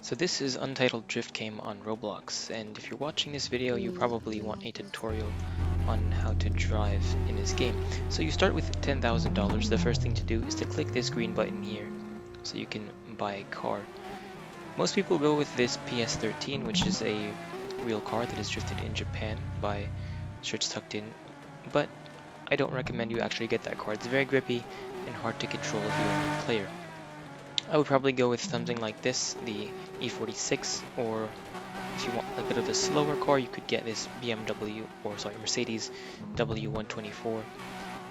So this is Untitled Drift Game on Roblox, and if you're watching this video you probably want a tutorial on how to drive in this game. So you start with $10,000. The first thing to do is to click this green button here so you can buy a car. Most people go with this PS13, which is a real car that is drifted in Japan by shirts tucked in, but I don't recommend you actually get that car. It's very grippy and hard to control if you're a new player. I would probably go with something like this, the E46, or if you want a bit of a slower car, you could get this Mercedes W124,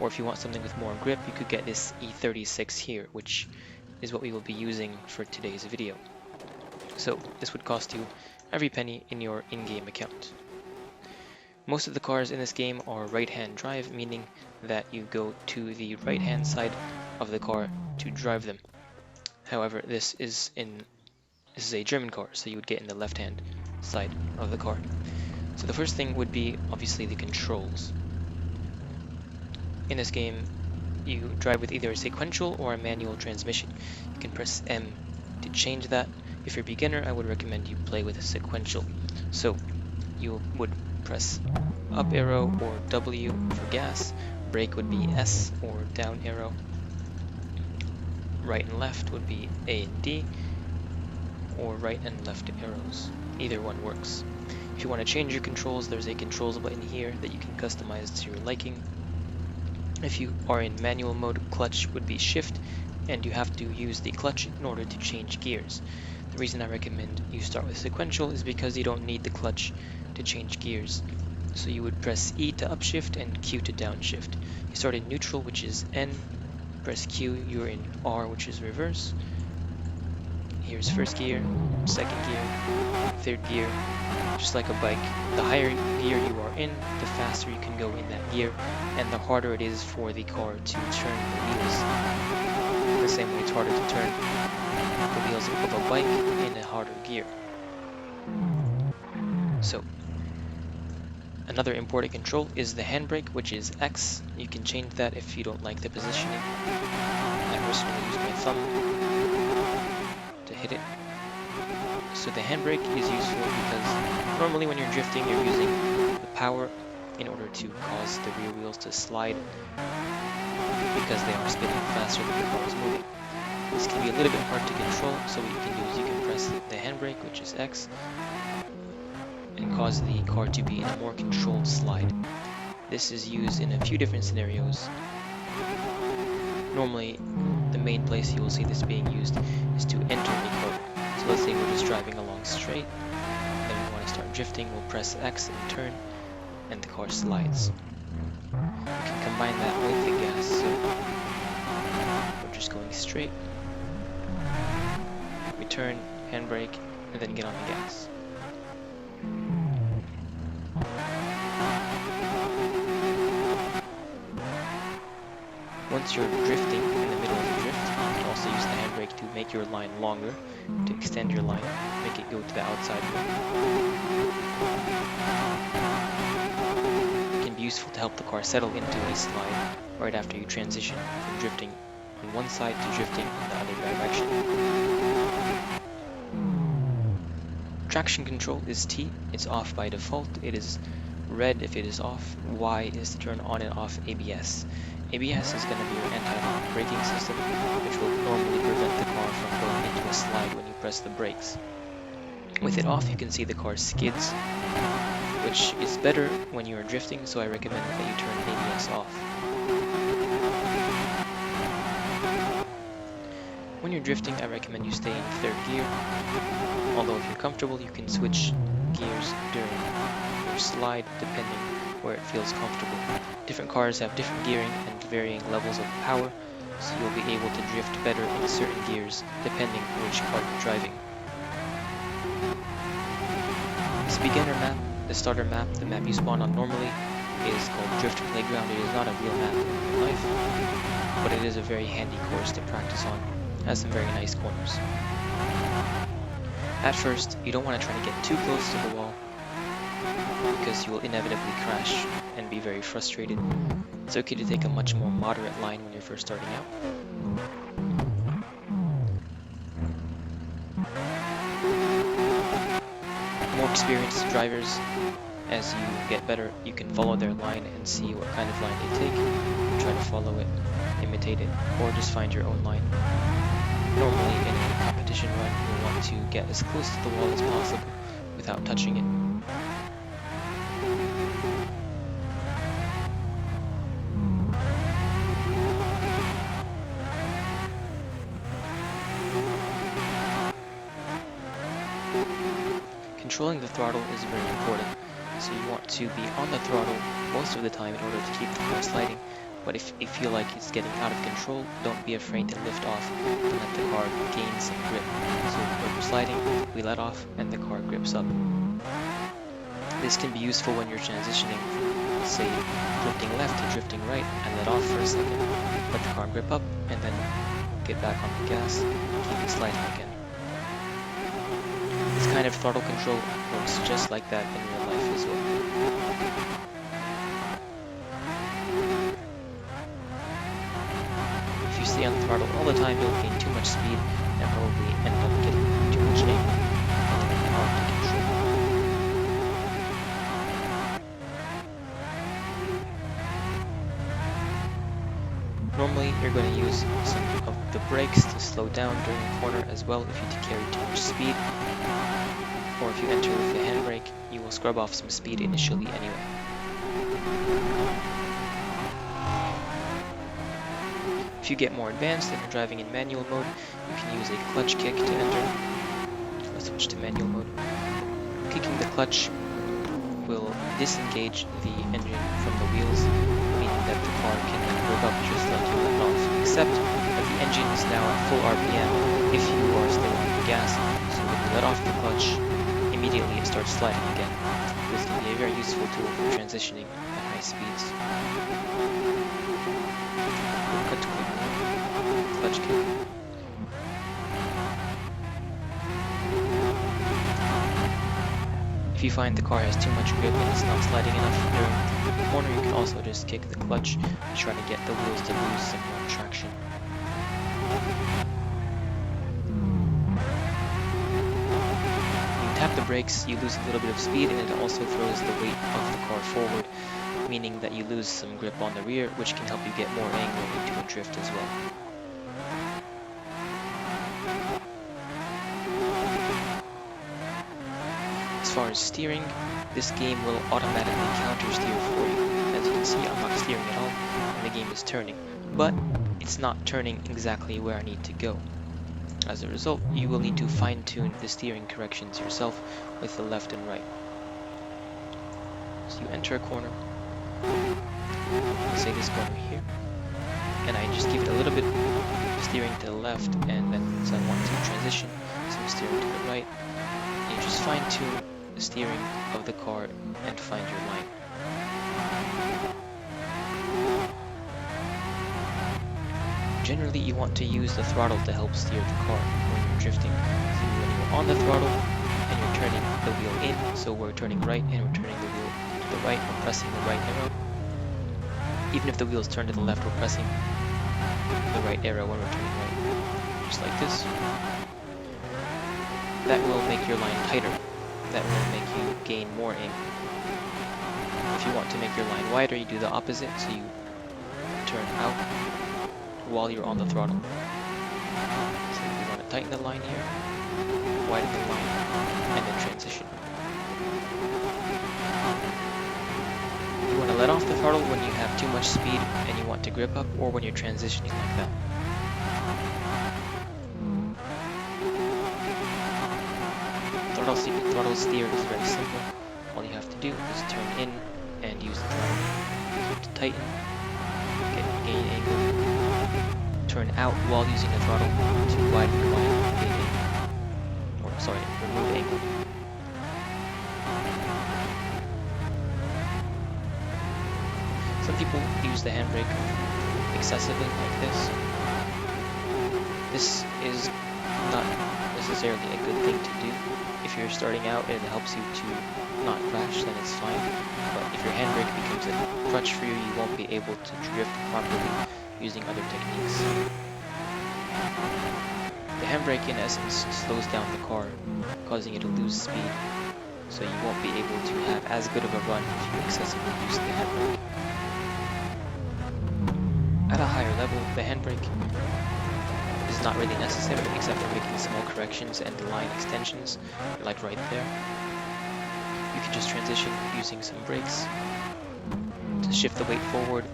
or if you want something with more grip, you could get this E36 here, which is what we will be using for today's video. So this would cost you every penny in your in-game account. Most of the cars in this game are right-hand drive, meaning that you go to the right-hand side of the car to drive them. However, this is a German car, so you would get in the left-hand side of the car. So the first thing would be obviously the controls. In this game, you drive with either a sequential or a manual transmission. You can press M to change that. If you're a beginner, I would recommend you play with a sequential. So you would press up arrow or W for gas, brake would be S or down arrow, right and left would be A and D, or right and left arrows. Either one works. If you want to change your controls, there's a controls button here that you can customize to your liking. If you are in manual mode, clutch would be shift, and you have to use the clutch in order to change gears. The reason I recommend you start with sequential is because you don't need the clutch to change gears. So you would press E to upshift and Q to downshift. You start in neutral, which is N, press Q, you're in R, which is reverse. Here's first gear, second gear, third gear, just like a bike. The higher gear you are in, the faster you can go in that gear, and the harder it is for the car to turn the wheels. The same way it's harder to turn the wheels of a bike in a harder gear. So, another important control is the handbrake, which is X. You can change that if you don't like the positioning. I personally use my thumb to hit it. So the handbrake is useful because normally when you're drifting, you're using the power in order to cause the rear wheels to slide because they are spinning faster than the car is moving. This can be a little bit hard to control, so what you can do is you can press the handbrake, which is X, and cause the car to be in a more controlled slide. This is used in a few different scenarios. Normally, the main place you will see this being used is to enter a curve. So let's say we're just driving along straight, then we want to start drifting, we'll press X and turn, and the car slides. You can combine that with the gas, so we're just going straight, we turn, handbrake, and then get on the gas. Once you're drifting in the middle of the drift, you can also use the handbrake to make your line longer, to extend your line, make it go to the outside rim. It can be useful to help the car settle into a slide right after you transition from drifting on one side to drifting in the other direction. Traction control is T. It's off by default. It is red if it is off. Y is to turn on and off ABS. ABS is going to be your anti-lock braking system, which will normally prevent the car from going into a slide when you press the brakes. With it off, you can see the car skids, which is better when you are drifting, so I recommend that you turn ABS off. When you're drifting, I recommend you stay in third gear, although if you're comfortable, you can switch gears during your slide depending where it feels comfortable. Different cars have different gearing and varying levels of power, so you'll be able to drift better in certain gears depending which car you're driving. This beginner map, the starter map, the map you spawn on normally, is called Drift Playground. It is not a real map in real life, but it is a very handy course to practice on. It has some very nice corners. At first, you don't want to try to get too close to the wall, because you will inevitably crash and be very frustrated. It's okay to take a much more moderate line when you're first starting out. More experienced drivers, as you get better, you can follow their line and see what kind of line they take, and try to follow it, imitate it, or just find your own line. Normally in a competition run, you'll want to get as close to the wall as possible without touching it. Controlling the throttle is very important, so you want to be on the throttle most of the time in order to keep the car sliding, but if you feel like it's getting out of control, don't be afraid to lift off to let the car gain some grip. So when we're sliding, we let off and the car grips up. This can be useful when you're transitioning, say drifting left to drifting right, and let off for a second, let the car grip up, and then get back on the gas, keep it sliding again. This kind of throttle control works just like that in real life as well. If you stay on the throttle all the time, you'll gain too much speed and probably end up getting too much aim and hard to control. Normally, you're going to use some of the brakes to slow down during a corner as well if you carry too much speed. Or if you enter with the handbrake, you will scrub off some speed initially anyway. If you get more advanced and you're driving in manual mode, you can use a clutch kick to enter. Let's switch to manual mode. Kicking the clutch will disengage the engine from the wheels, meaning that the car can rev up just like you let off, except that the engine is now at full RPM if you are still on the gas, so when you let off the clutch, immediately it starts sliding again. This can be a very useful tool for transitioning at high speeds. Cut to clutch kick. If you find the car has too much grip and it's not sliding enough during the corner, you can also just kick the clutch to try to get the wheels to lose some more traction. When you tap the brakes, you lose a little bit of speed, and it also throws the weight of the car forward, meaning that you lose some grip on the rear, which can help you get more angle into a drift as well. As far as steering, this game will automatically counter steer for you. As you can see, I'm not steering at all, and the game is turning. But it's not turning exactly where I need to go. As a result, you will need to fine-tune the steering corrections yourself with the left and right. So you enter a corner, say this corner here, and I just give it a little bit of steering to the left, and then so I want to transition some steering to the right. You just fine-tune the steering of the car and find your line. Generally, you want to use the throttle to help steer the car when you're drifting. So when you're on the throttle and you're turning the wheel in, so we're turning right and we're turning the wheel to the right, we're pressing the right arrow. Even if the wheels turn to the left, we're pressing the right arrow when we're turning right. Just like this. That will make your line tighter. That will make you gain more aim. If you want to make your line wider, you do the opposite, so you turn out while you're on the throttle. So you want to tighten the line here, widen the line, and then transition. You want to let off the throttle when you have too much speed and you want to grip up, or when you're transitioning like that. Throttle steer is very simple. All you have to do is turn in and use the throttle to tighten, gain angle, turn out while using the throttle to widen the line, gain angle, or sorry, remove angle. Some people use the handbrake excessively like this. This is not necessarily a good thing to do. If you're starting out and it helps you to not crash, then it's fine. But if your handbrake becomes a crutch for you, you won't be able to drift properly using other techniques. The handbrake in essence slows down the car, causing it to lose speed. so you won't be able to have as good of a run if you excessively use the handbrake. At a higher level, the handbrake is not really necessary except for making small corrections and line extensions, like right there. You can just transition using some brakes to shift the weight forward,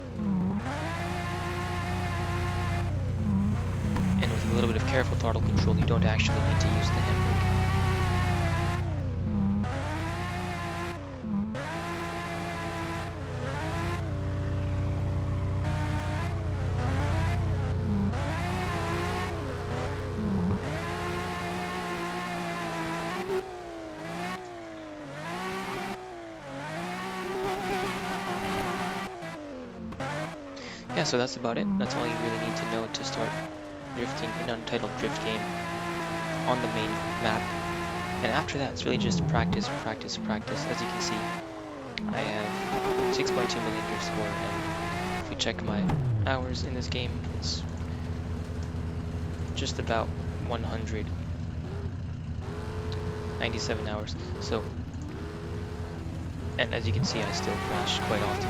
and with a little bit of careful throttle control, you don't actually need to use the handbrake. Yeah, so that's about it. That's all you really need to know to start drifting in Untitled Drift Game on the main map. And after that, it's really just practice, practice, practice. As you can see, I have 6.2 million drift score, and if we check my hours in this game, it's just about 197 hours. So, and as you can see, I still crash quite often.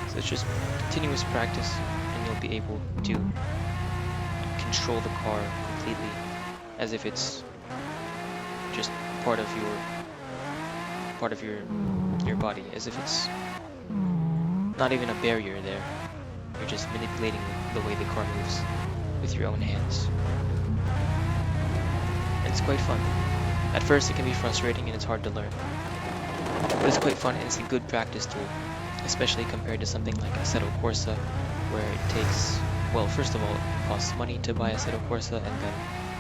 So it's just continuous practice, and you'll be able to control the car completely as if it's just part of your body, as if it's not even a barrier there. You're just manipulating the way the car moves with your own hands. And it's quite fun. At first it can be frustrating and it's hard to learn, but it's quite fun and it's a good practice tool, especially compared to something like Assetto Corsa, where it takes, well, first of all, it costs money to buy Assetto Corsa, and then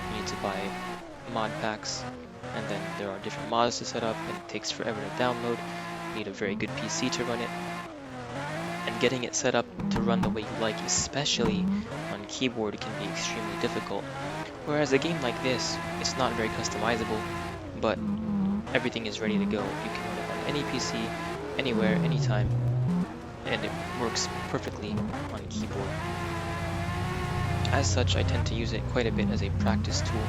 you need to buy mod packs, and then there are different mods to set up, and it takes forever to download. You need a very good PC to run it, and getting it set up to run the way you like, especially on keyboard, can be extremely difficult. Whereas a game like this, it's not very customizable, but everything is ready to go. You can run it on any PC, anywhere, anytime, and it works perfectly on keyboard. As such, I tend to use it quite a bit as a practice tool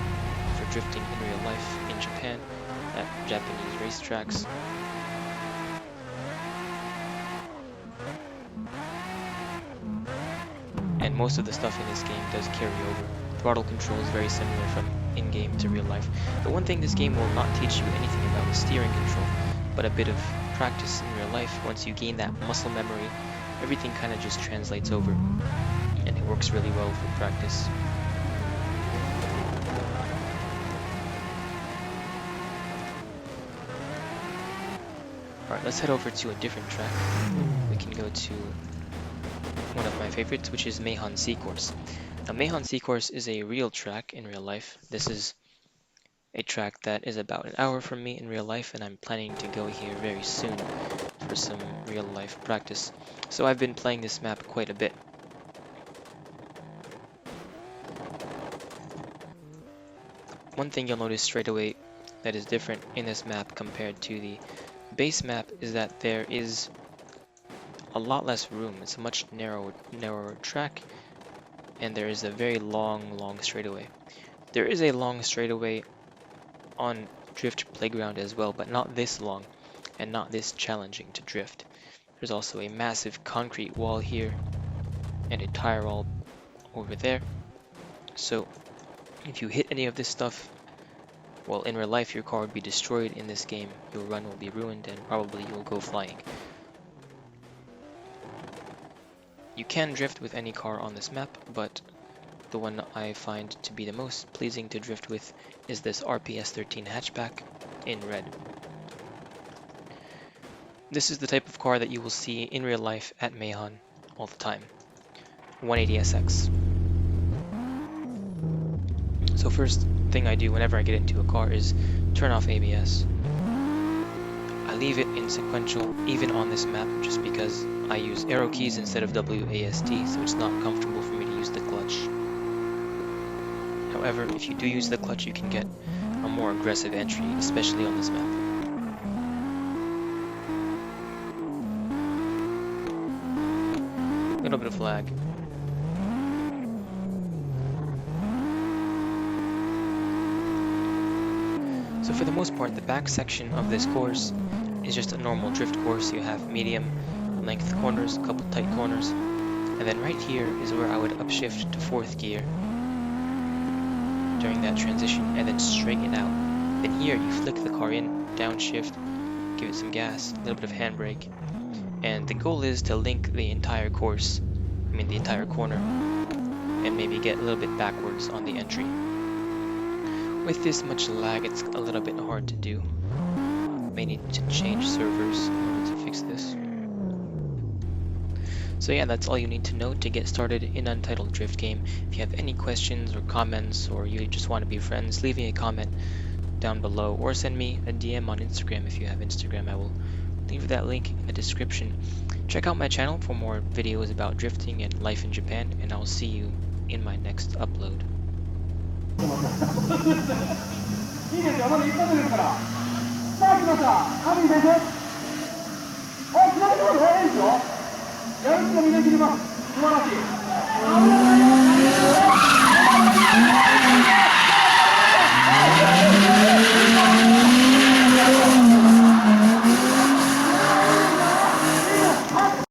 for drifting in real life in Japan at Japanese racetracks. And most of the stuff in this game does carry over. Throttle control is very similar from in-game to real life. The one thing this game will not teach you anything about is steering control, but a bit of practice in real life. Once you gain that muscle memory, everything kind of just translates over, and it works really well for practice. Alright, let's head over to a different track. We can go to one of my favorites, which is Meihan Seacourse. Now, Meihan Seacourse is a real track in real life. This is a track that is about an hour from me in real life, and I'm planning to go here very soon for some real life practice. So I've been playing this map quite a bit. One thing you'll notice straight away that is different in this map compared to the base map is that there is a lot less room. It's a much narrower track, and there is a very long straightaway. There is a long straightaway on Drift Playground as well, but not this long and not this challenging to drift. There's also a massive concrete wall here and a tire wall over there. So if you hit any of this stuff, well, in real life your car would be destroyed. In this game, your run will be ruined and probably you'll go flying. You can drift with any car on this map, but the one I find to be the most pleasing to drift with is this RPS13 hatchback in red. This is the type of car that you will see in real life at Meihan all the time. 180SX. So first thing I do whenever I get into a car is turn off ABS. I leave it in sequential even on this map just because I use arrow keys instead of WASD, so it's not comfortable for me to use the clutch. However, if you do use the clutch, you can get a more aggressive entry, especially on this map. A little bit of lag. So for the most part, the back section of this course is just a normal drift course. You have medium length corners, a couple tight corners, and then right here is where I would upshift to 4th gear during that transition and then straighten it out. Then here you flick the car in, downshift, give it some gas, a little bit of handbrake, and the goal is to link the entire course, the entire corner, and maybe get a little bit backwards on the entry. With this much lag, it's a little bit hard to do. May need to change servers in order to fix this. So yeah, that's all you need to know to get started in Untitled Drift Game. If you have any questions or comments, or you just want to be friends, leave me a comment down below, or send me a DM on Instagram if you have Instagram. I will leave that link in the description. Check out my channel for more videos about drifting and life in Japan, and I'll see you in my next upload. いいですよ、まだ一発ですから。さあ来ました、カビン先生。お、つなげてますよ、いいですよ。やる気がみんな切ります。素晴らしい。